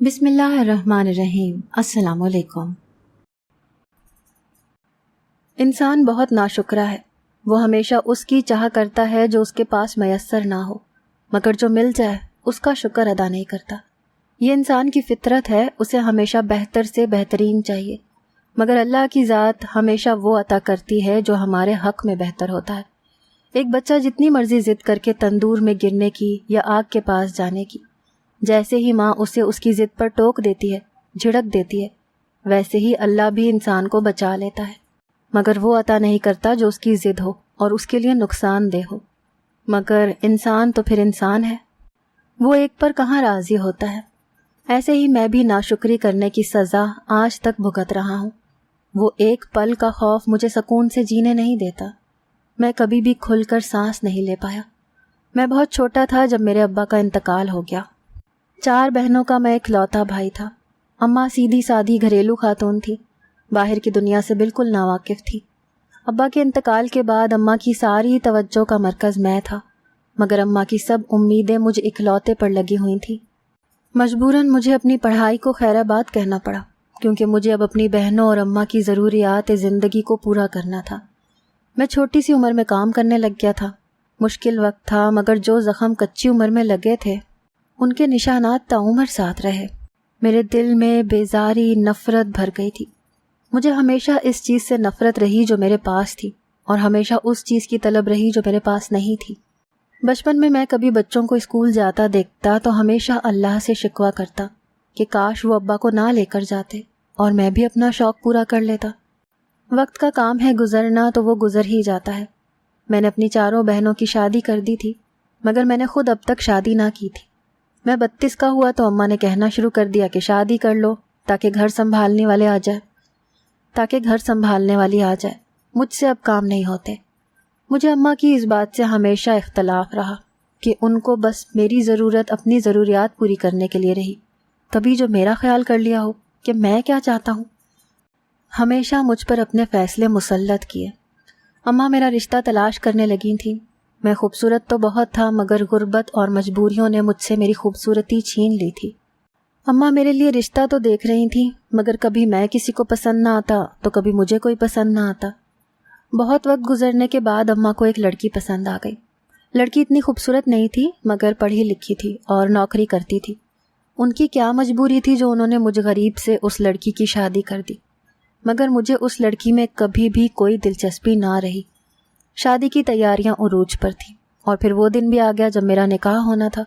بسم اللہ الرحمن الرحیم۔ السلام علیکم۔ انسان بہت ناشکرا ہے، وہ ہمیشہ اس کی چاہ کرتا ہے جو اس کے پاس میسر نہ ہو، مگر جو مل جائے اس کا شکر ادا نہیں کرتا۔ یہ انسان کی فطرت ہے، اسے ہمیشہ بہتر سے بہترین چاہیے، مگر اللہ کی ذات ہمیشہ وہ عطا کرتی ہے جو ہمارے حق میں بہتر ہوتا ہے۔ ایک بچہ جتنی مرضی ضد کر کے تندور میں گرنے کی یا آگ کے پاس جانے کی، جیسے ہی ماں اسے اس کی ضد پر ٹوک دیتی ہے، جھڑک دیتی ہے، ویسے ہی اللہ بھی انسان کو بچا لیتا ہے، مگر وہ عطا نہیں کرتا جو اس کی ضد ہو اور اس کے لیے نقصان دہ ہو۔ مگر انسان تو پھر انسان ہے، وہ ایک پر کہاں راضی ہوتا ہے۔ ایسے ہی میں بھی ناشکری کرنے کی سزا آج تک بھگت رہا ہوں۔ وہ ایک پل کا خوف مجھے سکون سے جینے نہیں دیتا۔ میں کبھی بھی کھل کر سانس نہیں لے پایا۔ میں بہت چھوٹا تھا جب میرے ابا کا انتقال ہو گیا۔ 4 بہنوں کا میں اکلوتا بھائی تھا۔ اماں سیدھی سادھی گھریلو خاتون تھی، باہر کی دنیا سے بالکل ناواقف تھی۔ ابا کے انتقال کے بعد اماں کی ساری توجہ کا مرکز میں تھا، مگر اماں کی سب امیدیں مجھ اکلوتے پر لگی ہوئی تھیں۔ مجبوراً مجھے اپنی پڑھائی کو خیر آباد کہنا پڑا، کیونکہ مجھے اب اپنی بہنوں اور اماں کی ضروریات زندگی کو پورا کرنا تھا۔ میں چھوٹی سی عمر میں کام کرنے لگ گیا تھا۔ مشکل وقت تھا، مگر جو زخم کچی عمر میں لگے تھے ان کے نشانات تاعمر ساتھ رہے۔ میرے دل میں بیزاری، نفرت بھر گئی تھی۔ مجھے ہمیشہ اس چیز سے نفرت رہی جو میرے پاس تھی، اور ہمیشہ اس چیز کی طلب رہی جو میرے پاس نہیں تھی۔ بچپن میں کبھی بچوں کو اسکول جاتا دیکھتا تو ہمیشہ اللہ سے شکوہ کرتا کہ کاش وہ ابا کو نہ لے کر جاتے اور میں بھی اپنا شوق پورا کر لیتا۔ وقت کا کام ہے گزرنا، تو وہ گزر ہی جاتا ہے۔ میں نے اپنی 4 بہنوں کی شادی کر دی تھی، مگر میں نے خود اب تک شادی نہ کی تھی۔ میں 32 کا ہوا تو اماں نے کہنا شروع کر دیا کہ شادی کر لو تاکہ گھر سنبھالنے والی آ جائے۔ مجھ سے اب کام نہیں ہوتے۔ مجھے اماں کی اس بات سے ہمیشہ اختلاف رہا کہ ان کو بس میری ضرورت اپنی ضروریات پوری کرنے کے لیے رہی، کبھی جو میرا خیال کر لیا ہو کہ میں کیا چاہتا ہوں۔ ہمیشہ مجھ پر اپنے فیصلے مسلط کیے۔ اماں میرا رشتہ تلاش کرنے لگی تھیں۔ میں خوبصورت تو بہت تھا، مگر غربت اور مجبوریوں نے مجھ سے میری خوبصورتی چھین لی تھی۔ اماں میرے لیے رشتہ تو دیکھ رہی تھیں، مگر کبھی میں کسی کو پسند نہ آتا تو کبھی مجھے کوئی پسند نہ آتا۔ بہت وقت گزرنے کے بعد اماں کو ایک لڑکی پسند آ گئی۔ لڑکی اتنی خوبصورت نہیں تھی، مگر پڑھی لکھی تھی اور نوکری کرتی تھی۔ ان کی کیا مجبوری تھی جو انہوں نے مجھ غریب سے اس لڑکی کی شادی کر دی، مگر مجھے اس لڑکی میں کبھی بھی کوئی دلچسپی نہ رہی۔ شادی کی تیاریاں عروج پر تھیں، اور پھر وہ دن بھی آ گیا جب میرا نکاح ہونا تھا،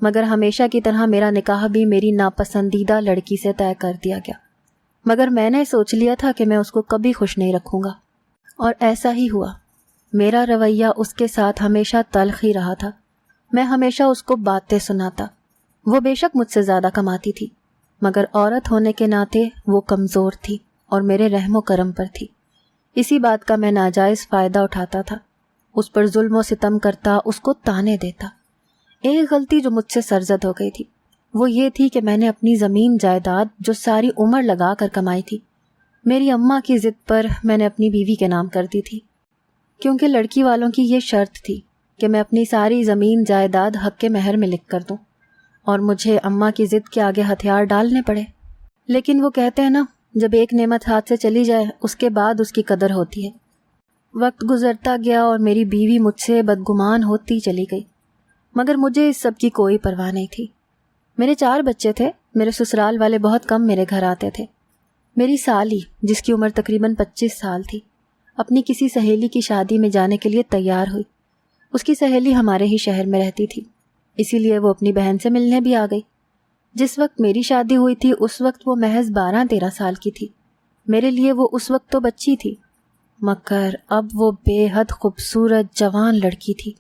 مگر ہمیشہ کی طرح میرا نکاح بھی میری ناپسندیدہ لڑکی سے طے کر دیا گیا۔ مگر میں نے سوچ لیا تھا کہ میں اس کو کبھی خوش نہیں رکھوں گا، اور ایسا ہی ہوا۔ میرا رویہ اس کے ساتھ ہمیشہ تلخ ہی رہا تھا۔ میں ہمیشہ اس کو باتیں سناتا۔ وہ بے شک مجھ سے زیادہ کماتی تھی، مگر عورت ہونے کے ناطے وہ کمزور تھی اور میرے رحم و کرم پر تھی۔ اسی بات کا میں ناجائز فائدہ اٹھاتا تھا، اس پر ظلم و ستم کرتا، اس کو تانے دیتا۔ ایک غلطی جو مجھ سے سرزد ہو گئی تھی وہ یہ تھی کہ میں نے اپنی زمین جائیداد جو ساری عمر لگا کر کمائی تھی، میری اماں کی ضد پر میں نے اپنی بیوی کے نام کر دی تھی، کیونکہ لڑکی والوں کی یہ شرط تھی کہ میں اپنی ساری زمین جائیداد حق کے مہر میں لکھ کر دوں، اور مجھے اماں کی ضد کے آگے ہتھیار ڈالنے پڑے۔ لیکن وہ کہتے ہیں نا، جب ایک نعمت ہاتھ سے چلی جائے اس کے بعد اس کی قدر ہوتی ہے۔ وقت گزرتا گیا اور میری بیوی مجھ سے بدگمان ہوتی چلی گئی، مگر مجھے اس سب کی کوئی پرواہ نہیں تھی۔ میرے 4 بچے تھے، میرے سسرال والے بہت کم میرے گھر آتے تھے۔ میری سالی، جس کی عمر تقریباً 25 سال تھی، اپنی کسی سہیلی کی شادی میں جانے کے لیے تیار ہوئی۔ اس کی سہیلی ہمارے ہی شہر میں رہتی تھی، اسی لیے وہ اپنی بہن سے ملنے بھی آ گئی۔ جس وقت میری شادی ہوئی تھی اس وقت وہ محض 12-13 سال کی تھی۔ میرے لیے وہ اس وقت تو بچی تھی، مگر اب وہ بے حد خوبصورت جوان لڑکی تھی۔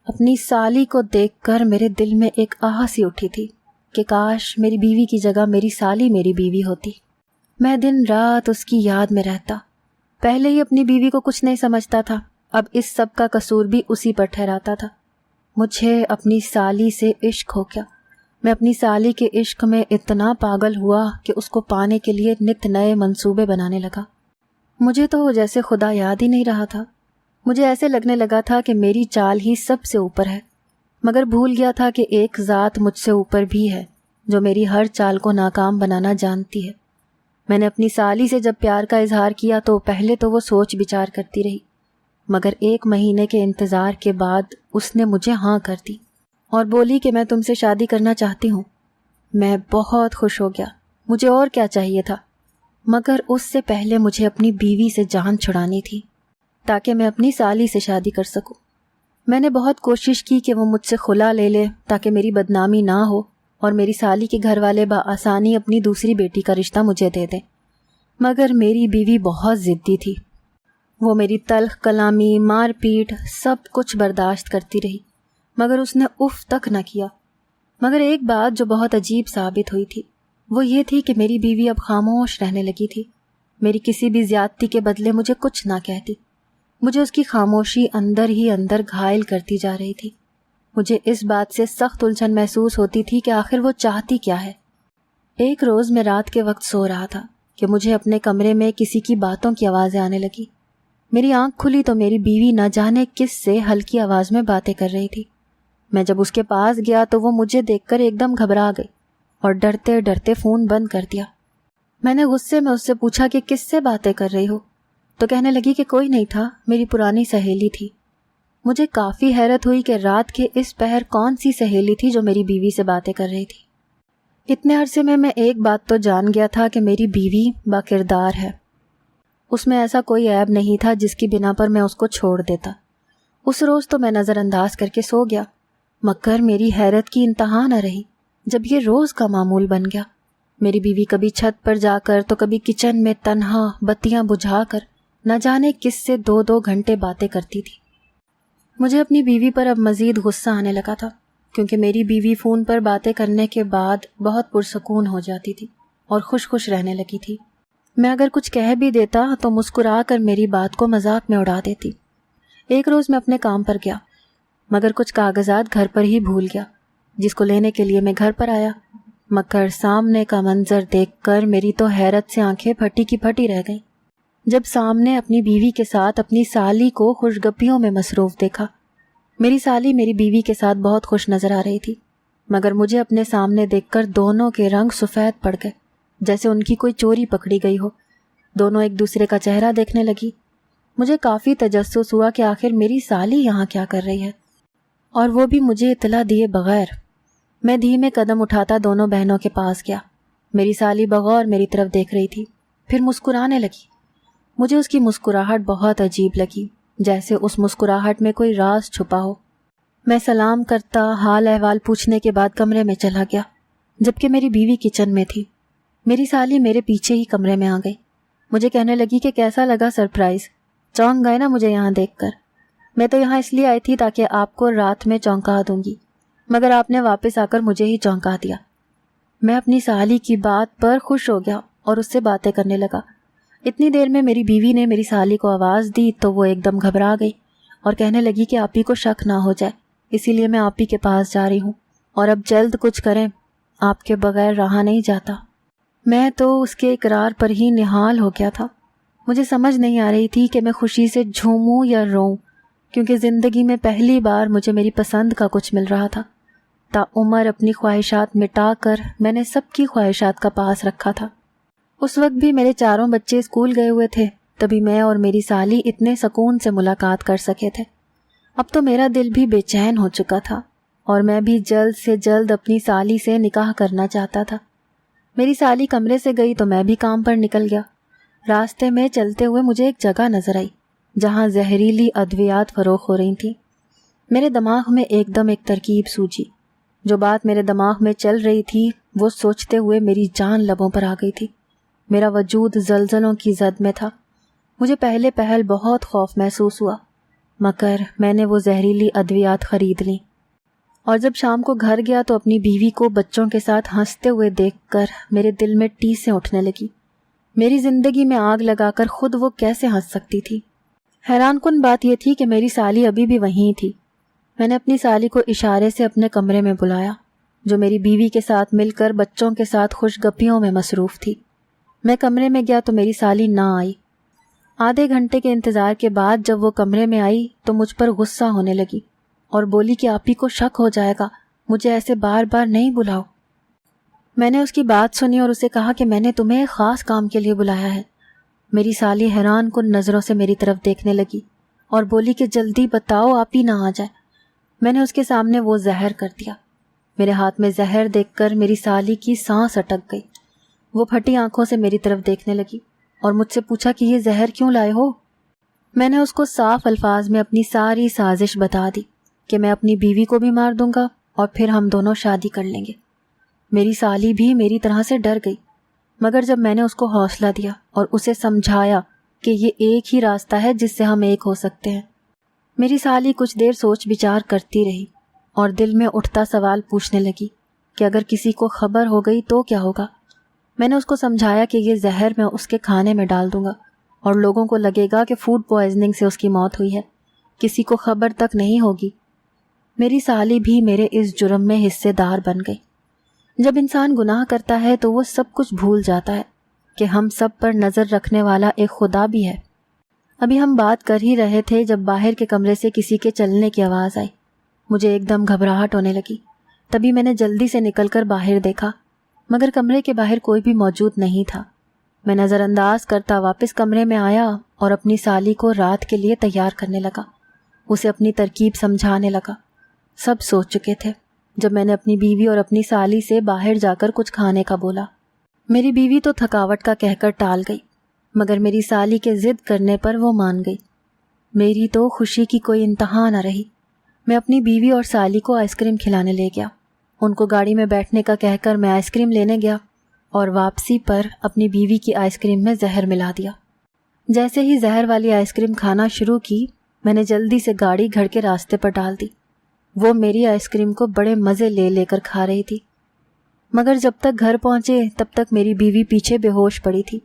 اپنی سالی کو دیکھ کر میرے دل میں ایک آہ سی اٹھی تھی کہ کاش میری بیوی کی جگہ میری سالی میری بیوی ہوتی۔ میں دن رات اس کی یاد میں رہتا۔ پہلے ہی اپنی بیوی کو کچھ نہیں سمجھتا تھا، اب اس سب کا قصور بھی اسی پر ٹھہراتا تھا۔ مجھے اپنی سالی سے عشق ہو گیا۔ میں اپنی سالی کے عشق میں اتنا پاگل ہوا کہ اس کو پانے کے لیے نت نئے منصوبے بنانے لگا۔ مجھے تو جیسے خدا یاد ہی نہیں رہا تھا۔ مجھے ایسے لگنے لگا تھا کہ میری چال ہی سب سے اوپر ہے، مگر بھول گیا تھا کہ ایک ذات مجھ سے اوپر بھی ہے جو میری ہر چال کو ناکام بنانا جانتی ہے۔ میں نے اپنی سالی سے جب پیار کا اظہار کیا تو پہلے تو وہ سوچ بچار کرتی رہی، مگر 1 مہینے کے انتظار کے بعد اس نے مجھے ہاں کر دی اور بولی کہ میں تم سے شادی کرنا چاہتی ہوں۔ میں بہت خوش ہو گیا، مجھے اور کیا چاہیے تھا، مگر اس سے پہلے مجھے اپنی بیوی سے جان چھڑانی تھی تاکہ میں اپنی سالی سے شادی کر سکوں۔ میں نے بہت کوشش کی کہ وہ مجھ سے خلا لے لے تاکہ میری بدنامی نہ ہو اور میری سالی کے گھر والے بآسانی اپنی دوسری بیٹی کا رشتہ مجھے دے دیں، مگر میری بیوی بہت ضدی تھی۔ وہ میری تلخ کلامی، مار پیٹ سب کچھ برداشت کرتی رہی، مگر اس نے اف تک نہ کیا۔ مگر ایک بات جو بہت عجیب ثابت ہوئی تھی وہ یہ تھی کہ میری بیوی اب خاموش رہنے لگی تھی۔ میری کسی بھی زیادتی کے بدلے مجھے کچھ نہ کہتی۔ مجھے اس کی خاموشی اندر ہی اندر گھائل کرتی جا رہی تھی۔ مجھے اس بات سے سخت الجھن محسوس ہوتی تھی کہ آخر وہ چاہتی کیا ہے۔ ایک روز میں رات کے وقت سو رہا تھا کہ مجھے اپنے کمرے میں کسی کی باتوں کی آوازیں آنے لگی۔ میری آنکھ کھلی تو میری بیوی نہ جانے کس سے ہلکی آواز میں باتیں کر رہی تھی۔ میں جب اس کے پاس گیا تو وہ مجھے دیکھ کر ایک دم گھبرا گئی اور ڈرتے ڈرتے فون بند کر دیا۔ میں نے غصے میں اس سے پوچھا کہ کس سے باتیں کر رہی ہو، تو کہنے لگی کہ کوئی نہیں تھا، میری پرانی سہیلی تھی۔ مجھے کافی حیرت ہوئی کہ رات کے اس پہر کون سی سہیلی تھی جو میری بیوی سے باتیں کر رہی تھی۔ اتنے عرصے میں ایک بات تو جان گیا تھا کہ میری بیوی با کردار ہے، اس میں ایسا کوئی عیب نہیں تھا جس کی بنا پر میں اس کو چھوڑ دیتا۔ اس روز تو میں نظر انداز کر کے سو گیا، مگر میری حیرت کی انتہا نہ رہی جب یہ روز کا معمول بن گیا۔ میری بیوی کبھی چھت پر جا کر تو کبھی کچن میں تنہا بتیاں بجھا کر نہ جانے کس سے 2-2 گھنٹے باتیں کرتی تھی۔ مجھے اپنی بیوی پر اب مزید غصہ آنے لگا تھا، کیونکہ میری بیوی فون پر باتیں کرنے کے بعد بہت پرسکون ہو جاتی تھی اور خوش خوش رہنے لگی تھی۔ میں اگر کچھ کہہ بھی دیتا تو مسکرا کر میری بات کو مذاق میں اڑا دیتی۔ ایک روز میں اپنے کام پر گیا، مگر کچھ کاغذات گھر پر ہی بھول گیا، جس کو لینے کے لیے میں گھر پر آیا، مگر سامنے کا منظر دیکھ کر میری تو حیرت سے آنکھیں پھٹی کی پھٹی رہ گئیں۔ جب سامنے اپنی بیوی کے ساتھ اپنی سالی کو خوشگپیوں میں مصروف دیکھا۔ میری سالی میری بیوی کے ساتھ بہت خوش نظر آ رہی تھی، مگر مجھے اپنے سامنے دیکھ کر دونوں کے رنگ سفید پڑ گئے، جیسے ان کی کوئی چوری پکڑی گئی ہو۔ دونوں ایک دوسرے کا چہرہ دیکھنے لگی۔ مجھے کافی تجسس ہوا کہ آخر میری سالی یہاں کیا کر رہی ہے، اور وہ بھی مجھے اطلاع دیے بغیر۔ میں دھیمے قدم اٹھاتا دونوں بہنوں کے پاس گیا۔ میری سالی بغور میری طرف دیکھ رہی تھی، پھر مسکرانے لگی۔ مجھے اس کی مسکراہٹ بہت عجیب لگی، جیسے اس مسکراہٹ میں کوئی راز چھپا ہو۔ میں سلام کرتا حال احوال پوچھنے کے بعد کمرے میں چلا گیا، جبکہ میری بیوی کچن میں تھی۔ میری سالی میرے پیچھے ہی کمرے میں آ گئی۔ مجھے کہنے لگی کہ کیسا لگا سرپرائز، چونک گئے نا مجھے یہاں دیکھ کر؟ میں تو یہاں اس لیے آئی تھی تاکہ آپ کو رات میں چونکا دوں گی، مگر آپ نے واپس آ کر مجھے ہی چونکا دیا۔ میں اپنی سالی کی بات پر خوش ہو گیا اور اس سے باتیں کرنے لگا۔ اتنی دیر میں میری بیوی نے میری سالی کو آواز دی تو وہ ایک دم گھبرا گئی اور کہنے لگی کہ آپ ہی کو شک نہ ہو جائے، اسی لیے میں آپ ہی کے پاس جا رہی ہوں، اور اب جلد کچھ کریں، آپ کے بغیر رہا نہیں جاتا۔ میں تو اس کے اقرار پر ہی نہال ہو گیا تھا۔ مجھے سمجھ نہیں آ رہی تھی کہ میں خوشی سے جھوموں یا روؤں، کیونکہ زندگی میں پہلی بار مجھے میری پسند کا کچھ مل رہا تھا۔ تا عمر اپنی خواہشات مٹا کر میں نے سب کی خواہشات کا پاس رکھا تھا۔ اس وقت بھی میرے 4 بچے اسکول گئے ہوئے تھے، تبھی میں اور میری سالی اتنے سکون سے ملاقات کر سکے تھے۔ اب تو میرا دل بھی بے چین ہو چکا تھا اور میں بھی جلد سے جلد اپنی سالی سے نکاح کرنا چاہتا تھا۔ میری سالی کمرے سے گئی تو میں بھی کام پر نکل گیا۔ راستے میں چلتے ہوئے مجھے ایک جگہ نظر آئی جہاں زہریلی ادویات فروخت ہو رہی تھیں۔ میرے دماغ میں ایک دم ایک ترکیب سوجی۔ جو بات میرے دماغ میں چل رہی تھی وہ سوچتے ہوئے میری جان لبوں پر آ گئی تھی۔ میرا وجود زلزلوں کی زد میں تھا۔ مجھے پہلے پہل بہت خوف محسوس ہوا، مگر میں نے وہ زہریلی ادویات خرید لیں، اور جب شام کو گھر گیا تو اپنی بیوی کو بچوں کے ساتھ ہنستے ہوئے دیکھ کر میرے دل میں ٹیسیں اٹھنے لگی۔ میری زندگی میں آگ لگا کر خود وہ کیسے ہنس سکتی تھی؟ حیران کن بات یہ تھی کہ میری سالی ابھی بھی وہیں تھی۔ میں نے اپنی سالی کو اشارے سے اپنے کمرے میں بلایا، جو میری بیوی کے ساتھ مل کر بچوں کے ساتھ خوش گپیوں میں مصروف تھی۔ میں کمرے میں گیا تو میری سالی نہ آئی۔ آدھے گھنٹے کے انتظار کے بعد جب وہ کمرے میں آئی تو مجھ پر غصہ ہونے لگی اور بولی کہ آپ ہی کو شک ہو جائے گا، مجھے ایسے بار بار نہیں بلاؤ۔ میں نے اس کی بات سنی اور اسے کہا کہ میں نے تمہیں ایک خاص کام کے لیے بلایا ہے۔ میری سالی حیران کن نظروں سے میری طرف دیکھنے لگی اور بولی کہ جلدی بتاؤ، آپ ہی نہ آ جائے۔ میں نے اس کے سامنے وہ زہر کر دیا۔ میرے ہاتھ میں زہر دیکھ کر میری سالی کی سانس اٹک گئی۔ وہ پھٹی آنکھوں سے میری طرف دیکھنے لگی اور مجھ سے پوچھا کہ یہ زہر کیوں لائے ہو؟ میں نے اس کو صاف الفاظ میں اپنی ساری سازش بتا دی کہ میں اپنی بیوی کو بھی مار دوں گا اور پھر ہم دونوں شادی کر لیں گے۔ میری سالی بھی میری طرح سے ڈر گئی، مگر جب میں نے اس کو حوصلہ دیا اور اسے سمجھایا کہ یہ ایک ہی راستہ ہے جس سے ہم ایک ہو سکتے ہیں، میری سالی کچھ دیر سوچ بچار کرتی رہی اور دل میں اٹھتا سوال پوچھنے لگی کہ اگر کسی کو خبر ہو گئی تو کیا ہوگا۔ میں نے اس کو سمجھایا کہ یہ زہر میں اس کے کھانے میں ڈال دوں گا اور لوگوں کو لگے گا کہ فوڈ پوائزننگ سے اس کی موت ہوئی ہے، کسی کو خبر تک نہیں ہوگی۔ میری سالی بھی میرے اس جرم میں حصے دار بن گئی۔ جب انسان گناہ کرتا ہے تو وہ سب کچھ بھول جاتا ہے کہ ہم سب پر نظر رکھنے والا ایک خدا بھی ہے۔ ابھی ہم بات کر ہی رہے تھے جب باہر کے کمرے سے کسی کے چلنے کی آواز آئی۔ مجھے ایک دم گھبراہٹ ہونے لگی۔ تبھی میں نے جلدی سے نکل کر باہر دیکھا، مگر کمرے کے باہر کوئی بھی موجود نہیں تھا۔ میں نظر انداز کرتا واپس کمرے میں آیا اور اپنی سالی کو رات کے لیے تیار کرنے لگا، اسے اپنی ترکیب سمجھانے لگا۔ سب سو چکے تھے جب میں نے اپنی بیوی اور اپنی سالی سے باہر جا کر کچھ کھانے کا بولا۔ میری بیوی تو تھکاوٹ کا کہہ کر ٹال گئی، مگر میری سالی کے ضد کرنے پر وہ مان گئی۔ میری تو خوشی کی کوئی انتہا نہ رہی۔ میں اپنی بیوی اور سالی کو آئس کریم کھلانے لے گیا۔ ان کو گاڑی میں بیٹھنے کا کہہ کر میں آئس کریم لینے گیا اور واپسی پر اپنی بیوی کی آئس کریم میں زہر ملا دیا۔ جیسے ہی زہر والی آئس کریم کھانا شروع کی، میں نے جلدی سے گاڑی گھر کے راستے پر ڈال دی۔ وہ میری آئس کریم کو بڑے مزے لے لے کر کھا رہی تھی، مگر جب تک گھر پہنچے تب تک میری بیوی پیچھے بے ہوش پڑی تھی۔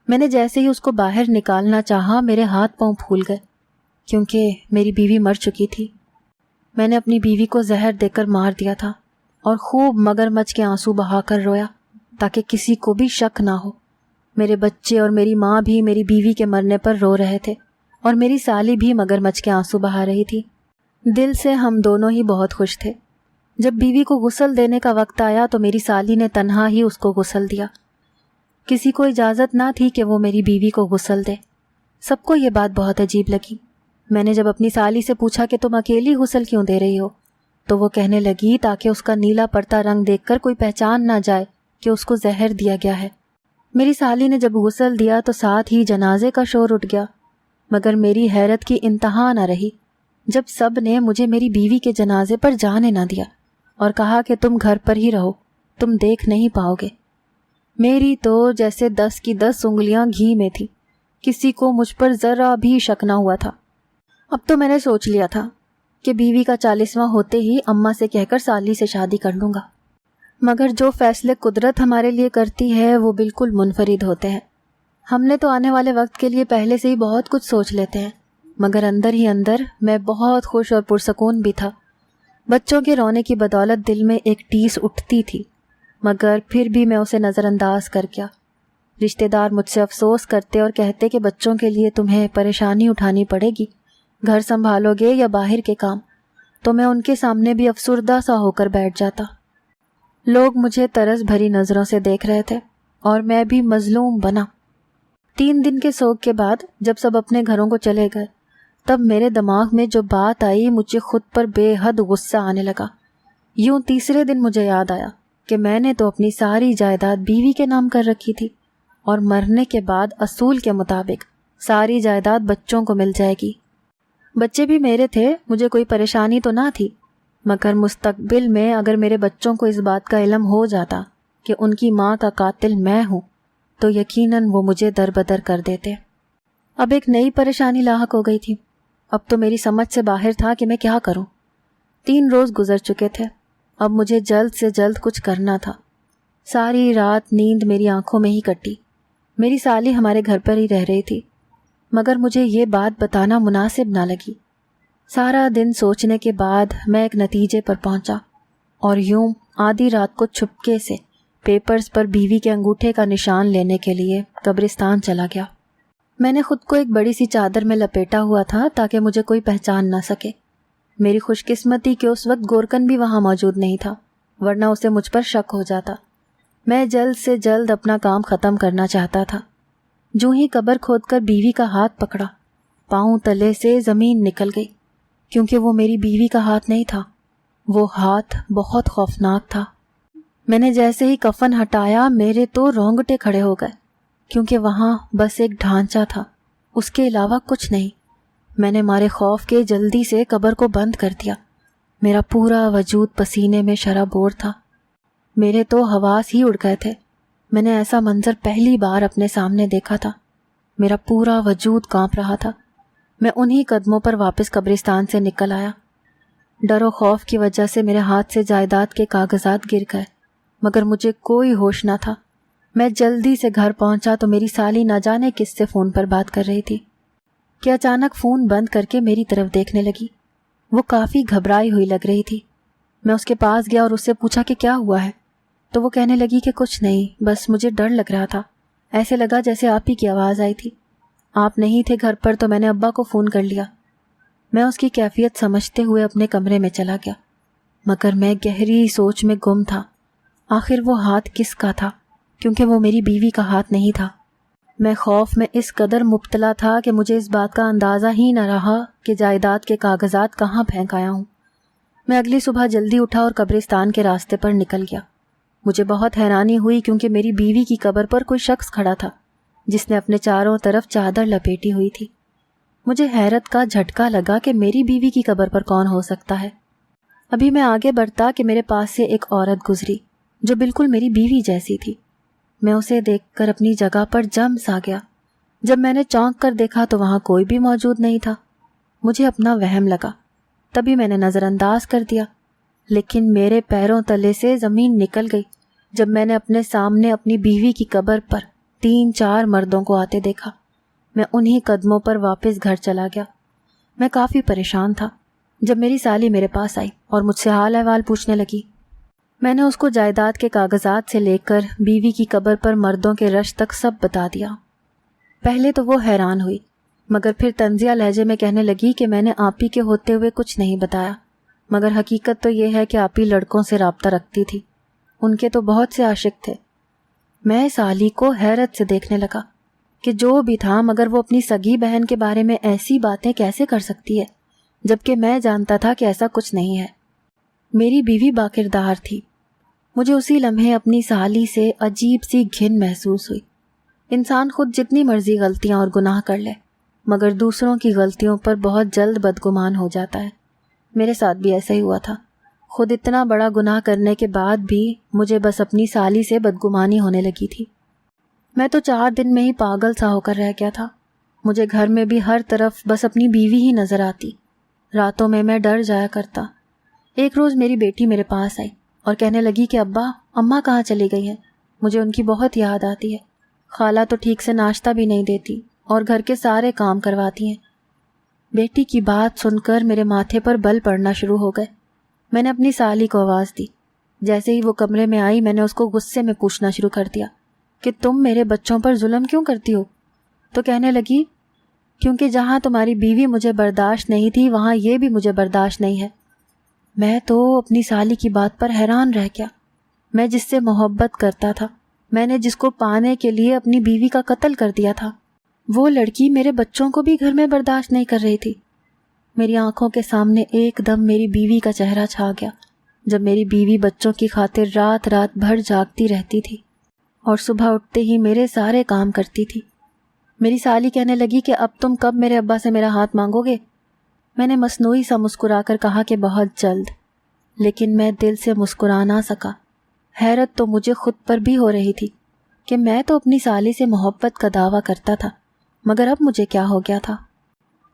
میں نے جیسے ہی اس کو باہر نکالنا چاہا، میرے ہاتھ پاؤں پھول گئے کیونکہ میری بیوی مر چکی تھی۔ میں نے اپنی بیوی کو زہر دے کر مار دیا تھا اور خوب مگرمچھ کے آنسو بہا کر رویا تاکہ کسی کو بھی شک نہ ہو۔ میرے بچے اور میری ماں بھی میری بیوی کے مرنے پر رو رہے تھے اور میری سالی بھی مگرمچھ کے آنسو بہا رہی تھی۔ دل سے ہم دونوں ہی بہت خوش تھے۔ جب بیوی کو غسل دینے کا وقت آیا تو میری سالی نے تنہا ہی اس کو غسل دیا۔ کسی کو اجازت نہ تھی کہ وہ میری بیوی کو غسل دے۔ سب کو یہ بات بہت عجیب لگی۔ میں نے جب اپنی سالی سے پوچھا کہ تم اکیلی غسل کیوں دے رہی ہو، تو وہ کہنے لگی تاکہ اس کا نیلا پڑتا رنگ دیکھ کر کوئی پہچان نہ جائے کہ اس کو زہر دیا گیا ہے۔ میری سالی نے جب غسل دیا تو ساتھ ہی جنازے کا شور اٹھ گیا، مگر میری حیرت کی انتہا نہ رہی جب سب نے مجھے میری بیوی کے جنازے پر جانے نہ دیا اور کہا کہ تم گھر پر ہی رہو، تم دیکھ نہیں پاؤ گے۔ میری تو جیسے 10 کی 10 انگلیاں گھی میں تھی، کسی کو مجھ پر ذرا بھی شک نہ ہوا تھا۔ اب تو میں نے سوچ لیا تھا کہ بیوی کا 40واں ہوتے ہی اماں سے کہہ کر سالی سے شادی کر لوں گا، مگر جو فیصلے قدرت ہمارے لیے کرتی ہے وہ بالکل منفرد ہوتے ہیں۔ ہم نے تو آنے والے وقت کے لیے پہلے سے ہی بہت کچھ سوچ لیتے ہیں، مگر اندر ہی اندر میں بہت خوش اور پرسکون بھی تھا۔ بچوں کے رونے کی بدولت دل میں ایک ٹیس اٹھتی تھی، مگر پھر بھی میں اسے نظر انداز کر گیا۔ رشتہ دار مجھ سے افسوس کرتے اور کہتے کہ بچوں کے لیے تمہیں پریشانی اٹھانی پڑے گی، گھر سنبھالو گے یا باہر کے کام، تو میں ان کے سامنے بھی افسردہ سا ہو کر بیٹھ جاتا۔ لوگ مجھے طرز بھری نظروں سے دیکھ رہے تھے اور میں بھی مظلوم بنا۔ 3 دن کے سوگ کے بعد جب سب اپنے گھروں کو چلے گئے، تب میرے دماغ میں جو بات آئی مجھے خود پر بے حد غصہ آنے لگا۔ یوں تیسرے دن مجھے یاد آیا کہ میں نے تو اپنی ساری جائیداد بیوی کے نام کر رکھی تھی اور مرنے کے بعد اصول کے مطابق ساری جائیداد بچوں کو مل جائے گی۔ بچے بھی میرے تھے، مجھے کوئی پریشانی تو نہ تھی، مگر مستقبل میں اگر میرے بچوں کو اس بات کا علم ہو جاتا کہ ان کی ماں کا قاتل میں ہوں تو یقیناً وہ مجھے در بدر کر دیتے۔ اب ایک نئی پریشانی لاحق ہو گئی تھی۔ اب تو میری سمجھ سے باہر تھا کہ میں کیا کروں۔ 3 روز گزر چکے تھے، اب مجھے جلد سے جلد کچھ کرنا تھا۔ ساری رات نیند میری آنکھوں میں ہی کٹی۔ میری سالی ہمارے گھر پر ہی رہ رہی تھی، مگر مجھے یہ بات بتانا مناسب نہ لگی۔ سارا دن سوچنے کے بعد میں ایک نتیجے پر پہنچا اور یوں آدھی رات کو چھپکے سے پیپرز پر بیوی کے انگوٹھے کا نشان لینے کے لیے قبرستان چلا گیا۔ میں نے خود کو ایک بڑی سی چادر میں لپیٹا ہوا تھا تاکہ مجھے کوئی پہچان نہ سکے۔ میری خوش قسمتی کہ اس وقت گورکن بھی وہاں موجود نہیں تھا، ورنہ اسے مجھ پر شک ہو جاتا۔ میں جلد سے جلد اپنا کام ختم کرنا چاہتا تھا۔ جو ہی قبر کھود کر بیوی کا ہاتھ پکڑا، پاؤں تلے سے زمین نکل گئی، کیونکہ وہ میری بیوی کا ہاتھ نہیں تھا، وہ ہاتھ بہت خوفناک تھا۔ میں نے جیسے ہی کفن ہٹایا میرے تو رونگٹے کھڑے ہو گئے، کیونکہ وہاں بس ایک ڈھانچہ تھا، اس کے علاوہ کچھ نہیں۔ میں نے مارے خوف کے جلدی سے قبر کو بند کر دیا۔ میرا پورا وجود پسینے میں شرابور تھا، میرے تو حواس ہی اڑ گئے تھے۔ میں نے ایسا منظر پہلی بار اپنے سامنے دیکھا تھا۔ میرا پورا وجود کانپ رہا تھا۔ میں انہی قدموں پر واپس قبرستان سے نکل آیا۔ ڈر و خوف کی وجہ سے میرے ہاتھ سے جائیداد کے کاغذات گر گئے، مگر مجھے کوئی ہوش نہ تھا۔ میں جلدی سے گھر پہنچا تو میری سالی نہ جانے کس سے فون پر بات کر رہی تھی کہ اچانک فون بند کر کے میری طرف دیکھنے لگی۔ وہ کافی گھبرائی ہوئی لگ رہی تھی۔ میں اس کے پاس گیا اور اس سے پوچھا کہ کیا ہوا ہے، تو وہ کہنے لگی کہ کچھ نہیں، بس مجھے ڈر لگ رہا تھا، ایسے لگا جیسے آپ ہی کی آواز آئی تھی۔ آپ نہیں تھے گھر پر تو میں نے ابا کو فون کر لیا۔ میں اس کی کیفیت سمجھتے ہوئے اپنے کمرے میں چلا گیا، مگر میں گہری سوچ میں گم تھا۔ آخر وہ ہاتھ کس کا تھا، کیونکہ وہ میری بیوی کا ہاتھ نہیں تھا۔ میں خوف میں اس قدر مبتلا تھا کہ مجھے اس بات کا اندازہ ہی نہ رہا کہ جائیداد کے کاغذات کہاں پھینک آیا ہوں۔ میں اگلی صبح جلدی اٹھا اور قبرستان کے راستے پر نکل گیا۔ مجھے بہت حیرانی ہوئی کیونکہ میری بیوی کی قبر پر کوئی شخص کھڑا تھا جس نے اپنے چاروں طرف چادر لپیٹی ہوئی تھی۔ مجھے حیرت کا جھٹکا لگا کہ میری بیوی کی قبر پر کون ہو سکتا ہے۔ ابھی میں آگے بڑھتا کہ میرے پاس سے ایک عورت گزری جو بالکل میری بیوی جیسی تھی۔ میں اسے دیکھ کر اپنی جگہ پر جم سا گیا۔ جب میں نے چونک کر دیکھا تو وہاں کوئی بھی موجود نہیں تھا۔ مجھے اپنا وہم لگا، تبھی میں نے نظر انداز کر دیا، لیکن میرے پیروں تلے سے زمین نکل گئی جب میں نے اپنے سامنے اپنی بیوی کی قبر پر 3-4 مردوں کو آتے دیکھا۔ میں انہی قدموں پر واپس گھر چلا گیا۔ میں کافی پریشان تھا جب میری سالی میرے پاس آئی اور مجھ سے حال احوال پوچھنے لگی۔ میں نے اس کو جائیداد کے کاغذات سے لے کر بیوی کی قبر پر مردوں کے رش تک سب بتا دیا۔ پہلے تو وہ حیران ہوئی، مگر پھر طنزیہ لہجے میں کہنے لگی کہ میں نے آپ ہی کے ہوتے ہوئے کچھ نہیں بتایا، مگر حقیقت تو یہ ہے کہ آپ ہی لڑکوں سے رابطہ رکھتی تھی، ان کے تو بہت سے عاشق تھے۔ میں سالی کو حیرت سے دیکھنے لگا کہ جو بھی تھا مگر وہ اپنی سگی بہن کے بارے میں ایسی باتیں کیسے کر سکتی ہے، جبکہ میں جانتا تھا کہ ایسا کچھ نہیں ہے۔ میری بیوی باکردار تھی۔ مجھے اسی لمحے اپنی سالی سے عجیب سی گھن محسوس ہوئی۔ انسان خود جتنی مرضی غلطیاں اور گناہ کر لے، مگر دوسروں کی غلطیوں پر بہت جلد بدگمان ہو جاتا ہے۔ میرے ساتھ بھی ایسا ہی ہوا تھا۔ خود اتنا بڑا گناہ کرنے کے بعد بھی مجھے بس اپنی سالی سے بدگمانی ہونے لگی تھی۔ میں تو 4 دن میں ہی پاگل سا ہو کر رہ گیا تھا۔ مجھے گھر میں بھی ہر طرف بس اپنی بیوی ہی نظر آتی۔ راتوں میں ڈر جایا کرتا۔ ایک روز میری بیٹی میرے پاس آئی اور کہنے لگی کہ ابا، اماں کہاں چلی گئی ہیں؟ مجھے ان کی بہت یاد آتی ہے۔ خالہ تو ٹھیک سے ناشتہ بھی نہیں دیتی اور گھر کے سارے کام کرواتی ہیں۔ بیٹی کی بات سن کر میرے ماتھے پر بل پڑنا شروع ہو گئے۔ میں نے اپنی سالی کو آواز دی۔ جیسے ہی وہ کمرے میں آئی میں نے اس کو غصے میں پوچھنا شروع کر دیا کہ تم میرے بچوں پر ظلم کیوں کرتی ہو؟ تو کہنے لگی، کیونکہ جہاں تمہاری بیوی مجھے برداشت نہیں تھی وہاں یہ بھی مجھے برداشت نہیں ہے۔ میں تو اپنی سالی کی بات پر حیران رہ گیا۔ میں جس سے محبت کرتا تھا، میں نے جس کو پانے کے لیے اپنی بیوی کا قتل کر دیا تھا، وہ لڑکی میرے بچوں کو بھی گھر میں برداشت نہیں کر رہی تھی۔ میری آنکھوں کے سامنے ایک دم میری بیوی کا چہرہ چھا گیا، جب میری بیوی بچوں کی خاطر رات رات بھر جاگتی رہتی تھی اور صبح اٹھتے ہی میرے سارے کام کرتی تھی۔ میری سالی کہنے لگی کہ اب تم کب میرے ابا سے میرا ہاتھ مانگو گے؟ میں نے مصنوعی سا مسکرا کر کہا کہ بہت جلد، لیکن میں دل سے مسکرا نہ سکا۔ حیرت تو مجھے خود پر بھی ہو رہی تھی کہ میں تو اپنی سالی سے محبت کا دعویٰ کرتا تھا، مگر اب مجھے کیا ہو گیا تھا؟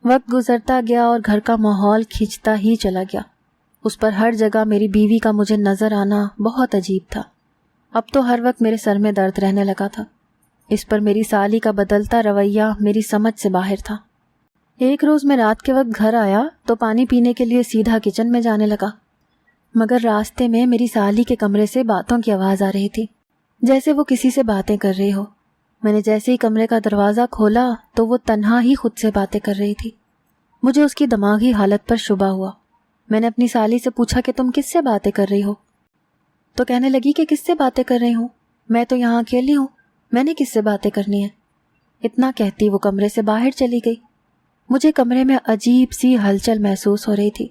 وقت گزرتا گیا اور گھر کا ماحول کھنچتا ہی چلا گیا۔ اس پر ہر جگہ میری بیوی کا مجھے نظر آنا بہت عجیب تھا۔ اب تو ہر وقت میرے سر میں درد رہنے لگا تھا۔ اس پر میری سالی کا بدلتا رویہ میری سمجھ سے باہر تھا۔ ایک روز میں رات کے وقت گھر آیا تو پانی پینے کے لیے سیدھا کچن میں جانے لگا، مگر راستے میں میری سالی کے کمرے سے باتوں کی آواز آ رہی تھی، جیسے وہ کسی سے باتیں کر رہی ہو۔ میں نے جیسے ہی کمرے کا دروازہ کھولا تو وہ تنہا ہی خود سے باتیں کر رہی تھی۔ مجھے اس کی دماغی حالت پر شبہ ہوا۔ میں نے اپنی سالی سے پوچھا کہ تم کس سے باتیں کر رہی ہو؟ تو کہنے لگی کہ کس سے باتیں کر رہی ہوں؟ میں تو یہاں اکیلی ہوں، میں نے کس سے باتیں کرنی ہیں؟ اتنا کہتی وہ کمرے سے باہر چلی گئی۔ مجھے کمرے میں عجیب سی ہلچل محسوس ہو رہی تھی،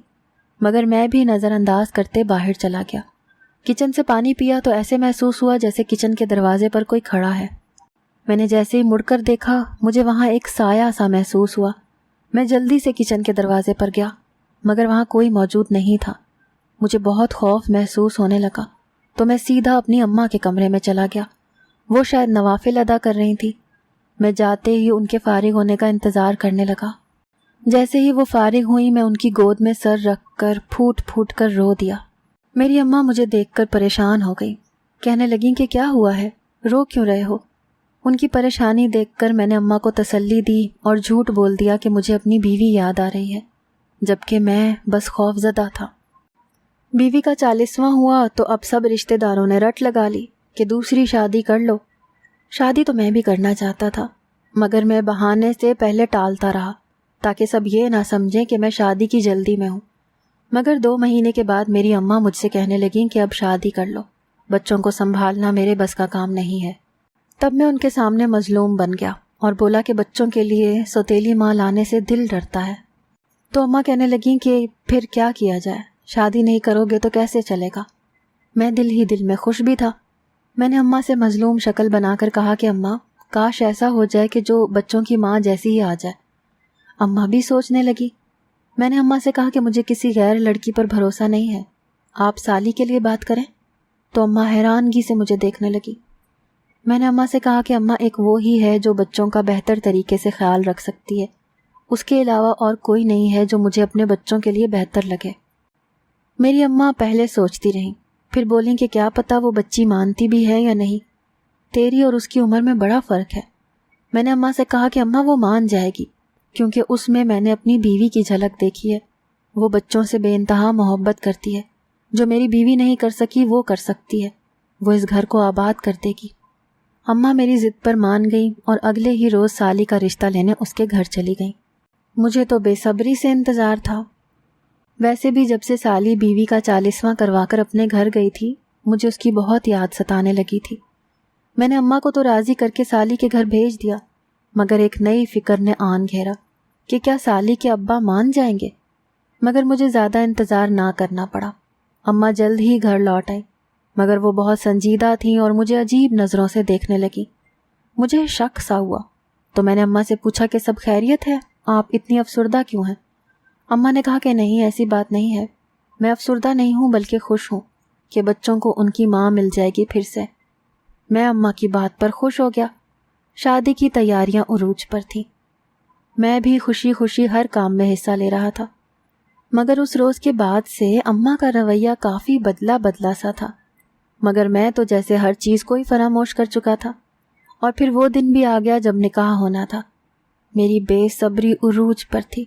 مگر میں بھی نظر انداز کرتے باہر چلا گیا۔ کچن سے پانی پیا تو ایسے محسوس ہوا جیسے کچن کے دروازے پر کوئی کھڑا ہے۔ میں نے جیسے ہی مڑ کر دیکھا، مجھے وہاں ایک سایہ سا محسوس ہوا۔ میں جلدی سے کچن کے دروازے پر گیا، مگر وہاں کوئی موجود نہیں تھا۔ مجھے بہت خوف محسوس ہونے لگا تو میں سیدھا اپنی اماں کے کمرے میں چلا گیا۔ وہ شاید نوافل ادا کر رہی تھی۔ میں جاتے ہی ان کے فارغ ہونے کا انتظار کرنے لگا۔ جیسے ہی وہ فارغ ہوئی، میں ان کی گود میں سر رکھ کر پھوٹ پھوٹ کر رو دیا۔ میری اماں مجھے دیکھ کر پریشان ہو گئی، کہنے لگیں کہ کیا ہوا ہے، رو کیوں رہے ہو؟ ان کی پریشانی دیکھ کر میں نے اماں کو تسلی دی اور جھوٹ بول دیا کہ مجھے اپنی بیوی یاد آ رہی ہے، جبکہ میں بس خوف زدہ تھا۔ بیوی کا 40واں ہوا تو اب سب رشتہ داروں نے رٹ لگا لی کہ دوسری شادی کر لو۔ شادی تو میں بھی کرنا چاہتا تھا، مگر میں بہانے سے پہلے ٹالتا رہا تاکہ سب یہ نہ سمجھیں کہ میں شادی کی جلدی میں ہوں۔ مگر 2 مہینے کے بعد میری اماں مجھ سے کہنے لگیں کہ اب شادی کر لو، بچوں کو سنبھالنا میرے بس کا کام نہیں ہے۔ تب میں ان کے سامنے مظلوم بن گیا اور بولا کہ بچوں کے لیے سوتیلی ماں لانے سے دل ڈرتا ہے۔ تو اماں کہنے لگیں کہ پھر کیا کیا جائے، شادی نہیں کرو گے تو کیسے چلے گا؟ میں دل ہی دل میں خوش بھی تھا۔ میں نے اماں سے مظلوم شکل بنا کر کہا کہ اماں، کاش ایسا ہو جائے کہ جو بچوں کی ماں جیسی ہی آ جائے۔ اماں بھی سوچنے لگی۔ میں نے اماں سے کہا کہ مجھے کسی غیر لڑکی پر بھروسہ نہیں ہے، آپ سالی کے لیے بات کریں۔ تو اماں حیرانگی سے مجھے دیکھنے لگی۔ میں نے اماں سے کہا کہ اماں، ایک وہ ہی ہے جو بچوں کا بہتر طریقے سے خیال رکھ سکتی ہے، اس کے علاوہ اور کوئی نہیں ہے جو مجھے اپنے بچوں کے لیے بہتر لگے۔ میری اماں پہلے سوچتی رہیں، پھر بولیں کہ کیا پتہ وہ بچی مانتی بھی ہے یا نہیں، تیری اور اس کی عمر میں بڑا فرق ہے۔ میں نے اماں سے کہا کہ اماں، وہ مان جائے گی، کیونکہ اس میں نے اپنی بیوی کی جھلک دیکھی ہے۔ وہ بچوں سے بے انتہا محبت کرتی ہے، جو میری بیوی نہیں کر سکی وہ کر سکتی ہے، وہ اس گھر کو آباد کر دے گی۔ اماں میری ضد پر مان گئیں اور اگلے ہی روز سالی کا رشتہ لینے اس کے گھر چلی گئیں۔ مجھے تو بے صبری سے انتظار تھا۔ ویسے بھی جب سے سالی بیوی کا 40واں کروا کر اپنے گھر گئی تھی، مجھے اس کی بہت یاد ستانے لگی تھی۔ میں نے اماں کو تو راضی کر کے سالی کے گھر بھیج دیا، مگر ایک نئی فکر نے آن گھیرا کہ کیا سالی کے ابا مان جائیں گے؟ مگر مجھے زیادہ انتظار نہ کرنا پڑا۔ اماں جلد ہی گھر لوٹ آئی، مگر وہ بہت سنجیدہ تھیں اور مجھے عجیب نظروں سے دیکھنے لگی۔ مجھے شک سا ہوا تو میں نے اماں سے پوچھا کہ سب خیریت ہے، آپ اتنی افسردہ کیوں ہیں؟ اماں نے کہا کہ نہیں، ایسی بات نہیں ہے، میں افسردہ نہیں ہوں بلکہ خوش ہوں کہ بچوں کو ان کی ماں مل جائے گی پھر سے۔ میں اماں کی بات پر خوش ہو گیا۔ شادی کی تیاریاں عروج پر تھیں۔ میں بھی خوشی خوشی ہر کام میں حصہ لے رہا تھا، مگر اس روز کے بعد سے اماں کا رویہ کافی بدلا سا تھا۔ مگر میں تو جیسے ہر چیز کو ہی فراموش کر چکا تھا۔ اور پھر وہ دن بھی آ گیا جب نکاح ہونا تھا۔ میری بے صبری عروج پر تھی۔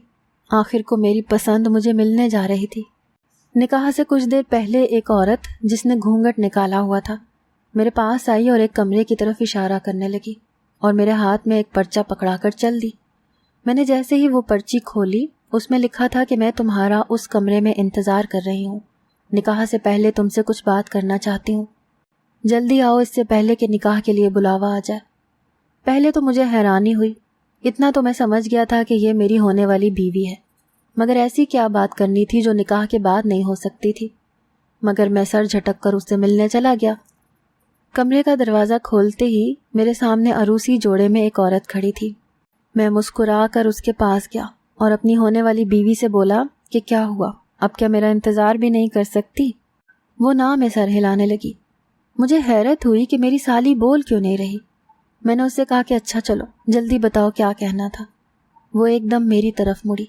آخر کو میری پسند مجھے ملنے جا رہی تھی۔ نکاح سے کچھ دیر پہلے ایک عورت جس نے گھونگھٹ نکالا ہوا تھا میرے پاس آئی اور ایک کمرے کی طرف اشارہ کرنے لگی اور میرے ہاتھ میں ایک پرچہ پکڑا کر چل دی۔ میں نے جیسے ہی وہ پرچی کھولی، اس میں لکھا تھا کہ میں تمہارا اس کمرے میں انتظار کر رہی ہوں، نکاح سے پہلے تم سے کچھ بات کرنا چاہتی ہوں، جلدی آؤ اس سے پہلے کہ نکاح کے لیے بلاوا آ جائے۔ پہلے تو مجھے حیرانی ہوئی، اتنا تو میں سمجھ گیا تھا کہ یہ میری ہونے والی بیوی ہے، مگر ایسی کیا بات کرنی تھی جو نکاح کے بعد نہیں ہو سکتی تھی۔ مگر میں سر جھٹک کر اس سے ملنے چلا گیا۔ کمرے کا دروازہ کھولتے ہی میرے سامنے عروسی جوڑے میں ایک عورت کھڑی تھی۔ میں مسکرا کر اس کے پاس گیا اور اپنی ہونے والی بیوی سے بولا کہ کیا ہوا، اب کیا میرا انتظار بھی نہیں کر سکتی؟ وہ نہ میں سر ہلانے لگی۔ مجھے حیرت ہوئی کہ میری سالی بول کیوں نہیں رہی۔ میں نے اس سے کہا کہ اچھا چلو جلدی بتاؤ کیا کہنا تھا۔ وہ ایک دم میری طرف مڑی،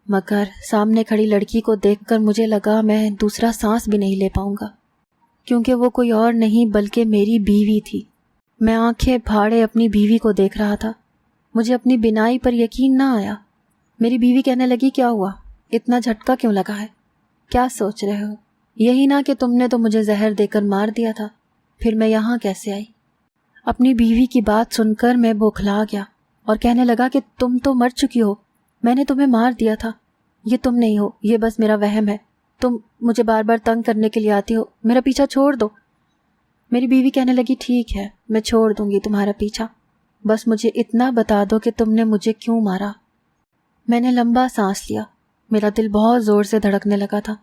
مگر سامنے کھڑی لڑکی کو دیکھ کر مجھے لگا میں دوسرا سانس بھی نہیں لے پاؤں گا، کیونکہ وہ کوئی اور نہیں بلکہ میری بیوی تھی۔ میں آنکھیں پھاڑے اپنی بیوی کو دیکھ رہا تھا۔ مجھے اپنی بینائی پر یقین نہ آیا۔ میری بیوی کہنے لگی، کیا ہوا، اتنا جھٹکا کیوں لگا ہے؟ کیا سوچ رہے ہو؟ یہی نہ کہ تم نے تو مجھے زہر دے کر مار دیا تھا، پھر میں یہاں کیسے آئی؟ اپنی بیوی کی بات سن کر میں بوکھلا گیا اور کہنے لگا کہ تم تو مر چکی ہو، میں نے تمہیں مار دیا تھا، یہ تم نہیں ہو، یہ بس میرا وہم ہے، تم مجھے بار بار تنگ کرنے کے لیے آتی ہو، میرا پیچھا چھوڑ دو۔ میری بیوی کہنے لگی ٹھیک ہے میں چھوڑ دوں گی تمہارا پیچھا، بس مجھے اتنا بتا دو کہ تم نے مجھے کیوں مارا۔ میں نے لمبا سانس لیا، میرا دل بہت زور سے دھڑکنے لگا تھا۔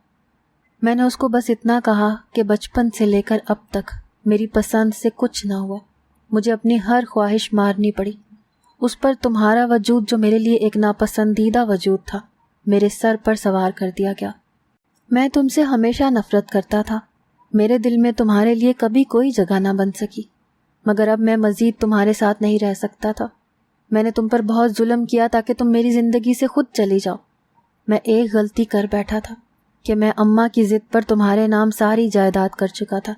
میں نے اس کو بس اتنا کہا کہ بچپن سے لے کر اب تک میری پسند سے کچھ نہ ہوا، مجھے اپنی ہر خواہش مارنی پڑی، اس پر تمہارا وجود جو میرے لیے ایک ناپسندیدہ وجود تھا میرے سر پر سوار کر دیا گیا۔ میں تم سے ہمیشہ نفرت کرتا تھا، میرے دل میں تمہارے لیے کبھی کوئی جگہ نہ بن سکی، مگر اب میں مزید تمہارے ساتھ نہیں رہ سکتا تھا۔ میں نے تم پر بہت ظلم کیا تاکہ تم میری زندگی سے خود چلی جاؤ۔ میں ایک غلطی کر بیٹھا تھا کہ میں اماں کی ضد پر تمہارے نام ساری جائیداد کر چکا تھا۔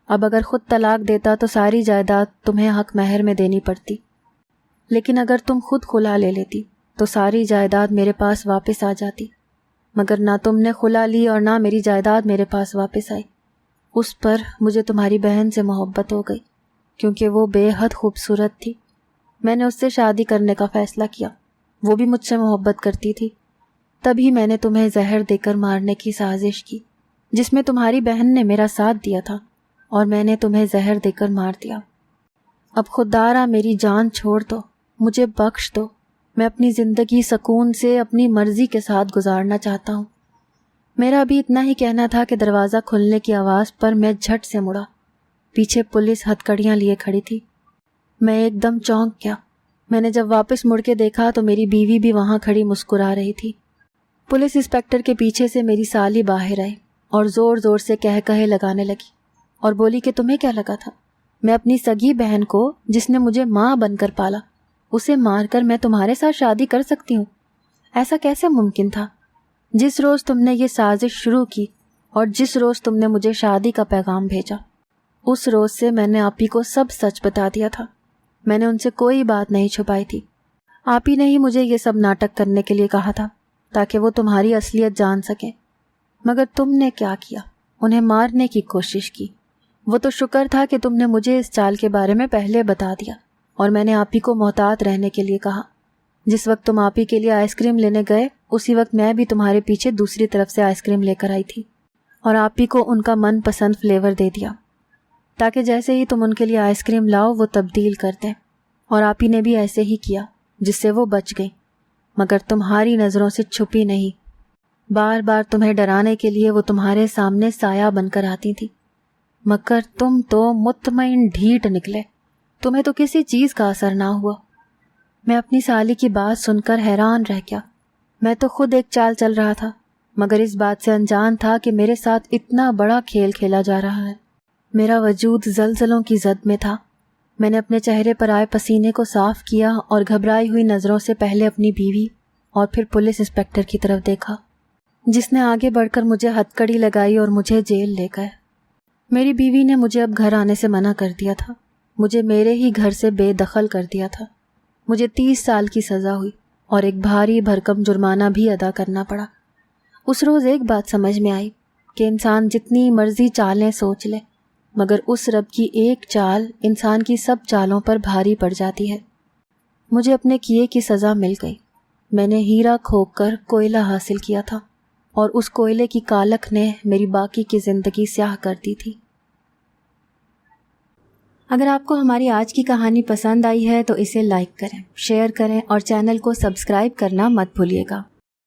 اب اگر خود طلاق دیتا تو ساری جائیداد تمہیں حق مہر میں دینی پڑتی، لیکن اگر تم خود خلا لے لیتی تو ساری جائیداد میرے پاس واپس آ جاتی، مگر نہ تم نے خلا لی اور نہ میری جائیداد میرے پاس واپس آئی۔ اس پر مجھے تمہاری بہن سے محبت ہو گئی کیونکہ وہ بے حد خوبصورت تھی۔ میں نے اس سے شادی کرنے کا فیصلہ کیا، وہ بھی مجھ سے محبت کرتی تھی۔ تبھی میں نے تمہیں زہر دے کر مارنے کی سازش کی جس میں تمہاری بہن نے میرا ساتھ دیا تھا، اور میں نے تمہیں زہر دے کر مار دیا۔ اب خوددارا میری جان چھوڑ دو، مجھے بخش دو، میں اپنی زندگی سکون سے اپنی مرضی کے ساتھ گزارنا چاہتا ہوں۔ میرا بھی اتنا ہی کہنا تھا کہ دروازہ کھلنے کی آواز پر میں جھٹ سے مڑا۔ پیچھے پولیس ہتھکڑیاں لیے کھڑی تھی۔ میں ایک دم چونک گیا۔ میں نے جب واپس مڑ کے دیکھا تو میری بیوی بھی وہاں کھڑی مسکرا رہی تھی۔ پولیس انسپکٹر کے پیچھے سے میری سالی باہر آئی اور زور زور سے کہے لگانے لگی اور بولی کہ تمہیں کیا لگا تھا میں اپنی سگی بہن کو جس نے مجھے ماں بن کر پالا، اسے مار کر میں تمہارے ساتھ شادی کر سکتی ہوں؟ ایسا کیسے ممکن تھا؟ جس روز تم نے یہ سازش شروع کی اور جس روز تم نے مجھے شادی کا پیغام بھیجا، اس روز سے میں نے آپی کو سب سچ بتا دیا تھا۔ میں نے ان سے کوئی بات نہیں چھپائی تھی۔ آپی نے ہی مجھے یہ سب ناٹک کرنے کے لیے کہا تھا تاکہ وہ تمہاری اصلیت جان سکیں، مگر تم نے کیا کیا؟ انہیں مارنے کی کوشش کی۔ وہ تو شکر تھا کہ تم نے مجھے اس چال کے بارے میں پہلے بتا دیا اور میں نے آپی کو محتاط رہنے کے لیے کہا۔ جس وقت تم آپی کے لیے آئس کریم لینے گئے اسی وقت میں بھی تمہارے پیچھے دوسری طرف سے آئس کریم لے کر آئی تھی اور آپی کو ان کا من پسند فلیور دے دیا تاکہ جیسے ہی تم ان کے لیے آئس کریم لاؤ وہ تبدیل کر دیں، اور آپی نے بھی ایسے ہی کیا جس سے وہ بچ گئی، مگر تمہاری نظروں سے چھپی نہیں۔ بار بار تمہیں ڈرانے کے لیے وہ تمہارے سامنے سایہ بن کر آتی تھی، مگر تم تو مطمئن ڈھیٹ نکلے، تمہیں تو کسی چیز کا اثر نہ ہوا۔ میں اپنی سالی کی بات سن کر حیران رہ گیا۔ میں تو خود ایک چال چل رہا تھا مگر اس بات سے انجان تھا کہ میرے ساتھ اتنا بڑا کھیل کھیلا جا رہا ہے۔ میرا وجود زلزلوں کی زد میں تھا۔ میں نے اپنے چہرے پر آئے پسینے کو صاف کیا اور گھبرائی ہوئی نظروں سے پہلے اپنی بیوی اور پھر پولیس انسپکٹر کی طرف دیکھا جس نے آگے بڑھ کر مجھے ہتھکڑی لگائی اور مجھے جیل لے گئے۔ میری بیوی نے مجھے اب گھر آنے سے منع کر دیا تھا، مجھے میرے ہی گھر سے بے دخل کر دیا تھا۔ مجھے 30 سال کی سزا ہوئی اور ایک بھاری بھرکم جرمانہ بھی ادا کرنا پڑا۔ اس روز ایک بات سمجھ میں آئی کہ انسان جتنی مرضی چالیں سوچ لے مگر اس رب کی ایک چال انسان کی سب چالوں پر بھاری پڑ جاتی ہے۔ مجھے اپنے کیے کی سزا مل گئی۔ میں نے ہیرا کھوک کر کوئلہ حاصل کیا تھا اور اس کوئلے کی کالک نے میری باقی کی زندگی سیاہ کر دی تھی۔ اگر آپ کو ہماری آج کی کہانی پسند آئی ہے تو اسے لائک کریں، شیئر کریں اور چینل کو سبسکرائب کرنا مت بھولیے گا۔